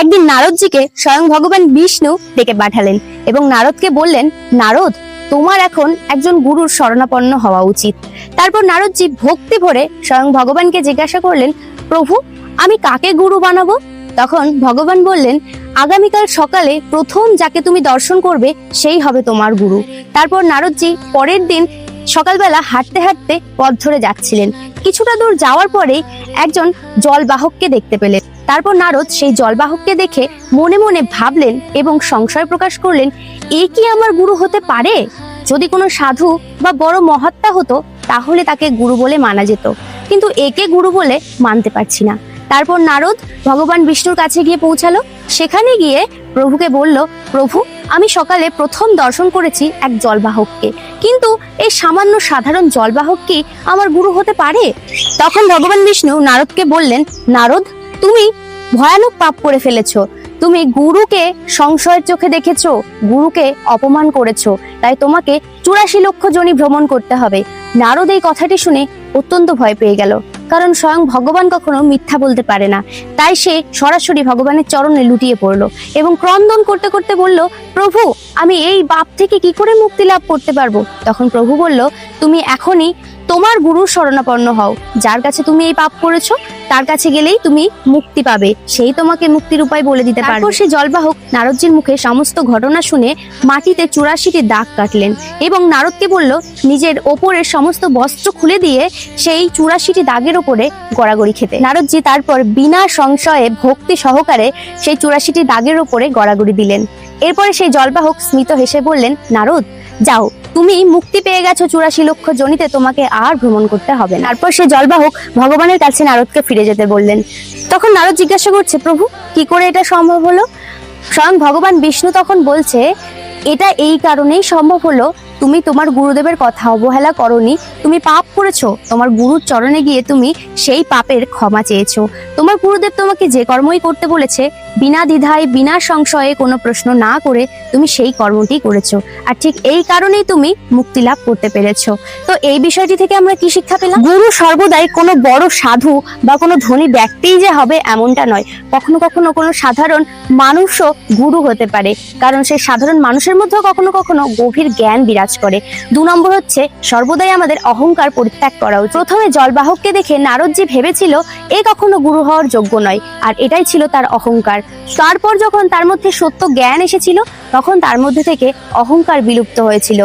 একদিন নারদজিকে স্বয়ং ভগবান বিষ্ণু ডেকে পাঠালেন এবং নারদকে বললেন, নারদ, তোমার এখন একজন গুরুর শরণাপন্ন হওয়া উচিত। তারপর নারদজি ভক্তি ভরে স্বয়ং ভগবানকে জিজ্ঞাসা করলেন, প্রভু, আমি কাকে গুরু বানাবো? তখন ভগবান বললেন, আগামীকাল সকালে প্রথম যাকে তুমি দর্শন করবে সেই হবে তোমার গুরু। তারপর নারদজি পরের দিন সকালবেলা হাঁটতে হাঁটতে পথ ধরে যাচ্ছিলেন। কিছুটা দূর যাওয়ার পরেই একজন জলবাহককে দেখতে পেলেন। তারপর নারদ সেই জলবাহককে দেখে মনে মনে ভাবলেন এবং সংশয় প্রকাশ করলেন, এ কি আমার গুরু হতে পারে? যদি কোনো সাধু বা বড় মহাত্মা হতো তাহলে তাকে গুরু বলে মানা যেত, কিন্তু একে গুরু বলে মানতে পারছি না। তারপর নারদ ভগবান বিষ্ণুর কাছে গিয়ে পৌঁছালো। সেখানে গিয়ে প্রভুকে বলল, প্রভু, আমি সকালে প্রথম দর্শন করেছি এক জলবাহককে, কিন্তু এই সামান্য সাধারণ জলবাহক কি আমার গুরু হতে পারে? তখন ভগবান বিষ্ণু নারদকে বললেন, নারদ, তুমি ভয়ানক পাপ করে ফেলেছো। তুমি গুরুকে সংশয়ের চোখে দেখেছো, গুরুকে অপমান করেছো, তাই তোমাকে 84 লক্ষ যোনি ভ্রমণ করতে হবে। নারদ এই কথাটি শুনে অত্যন্ত ভয় পেয়ে গেল, কারণ স্বয়ং ভগবান কখনো মিথ্যা বলতে পারে না। তাই সে সরাসরি ভগবানের চরণে লুটিয়ে পড়লো এবং ক্রন্দন করতে করতে বলল, প্রভু, আমি এই পাপ থেকে কি করে মুক্তি লাভ করতে পারবো? তখন প্রভু বলল, তুমি এখনই তোমার গুরুর শরণাপন্ন হও। যার কাছে তুমি এই পাপ করেছো তার কাছে গেলেই তুমি মুক্তি পাবে, সেই তোমাকে মুক্তির উপায় বলে দিতে পারবে। তারপর সেই জলবাহক নারদজির মুখে সমস্ত ঘটনা শুনে মাটিতে 84টি দাগ কাটলেন এবং নারদকে বলল, নিজের ওপরের সমস্ত বস্ত্র খুলে দিয়ে সেই 84টি দাগের ওপরে গড়াগড়ি খেতে। নারদজি তারপর বিনা সংশয়ে ভক্তি সহকারে সেই 84টি দাগের ওপরে গড়াগড়ি দিলেন। এরপরে সেই জলবাহক স্মিত হেসে বললেন, নারদ, যাও, তুমি মুক্তি পেয়ে গেছো, 84 লক্ষ যোনিতে তোমাকে আর ভ্রমণ করতে হবে না। তারপর সে জলবাহক ভগবানের কাছে নারদকে ফিরে যেতে বললেন। তখন নারদ জিজ্ঞাসা করছে, প্রভু, কি করে এটা সম্ভব হলো? স্বয়ং ভগবান বিষ্ণু তখন বলছে, এটা এই কারণেই সম্ভব হলো, তুমি তোমার গুরুদেবের কথা অবহেলা করনি, তুমি পাপ করেছো, তোমার গুরুর চরণে গিয়ে তুমি সেই পাপের ক্ষমা চেয়েছো। তোমার গুরুদেব তোমাকে যে কর্মই করতে বলেছে, বিনা দ্বিধায় বিনা সংশয়ে কোনো প্রশ্ন না করে তুমি সেই কর্মটি করেছো, আর ঠিক এই কারণেই তুমি মুক্তি লাভ করতে পেরেছো। তো এই বিষয়টি থেকে আমরা কি শিক্ষা পেলাম? গুরু সর্বদাই কোনো বড় সাধু বা কোনো ধনী ব্যক্তিই যে হবে এমনটা নয়। কখনো কখনো কোনো সাধারণ মানুষও গুরু হতে পারে, কারণ সেই সাধারণ মানুষের মধ্যেও কখনো কখনো গভীর জ্ঞান বিরাজ করে। 2 নম্বর হচ্ছে, সর্বদাই আমাদের অহংকার পরিত্যাগ করা উচিত। প্রথমে জলবাহককে দেখে নারদজি ভেবেছিল এ কখনো গুরু হওয়ার যোগ্য নয়, আর এটাই ছিল তার অহংকার। তারপর যখন তার মধ্যে সত্য জ্ঞান এসেছিল তখন তার মধ্যে থেকে অহংকার বিলুপ্ত হয়েছিল।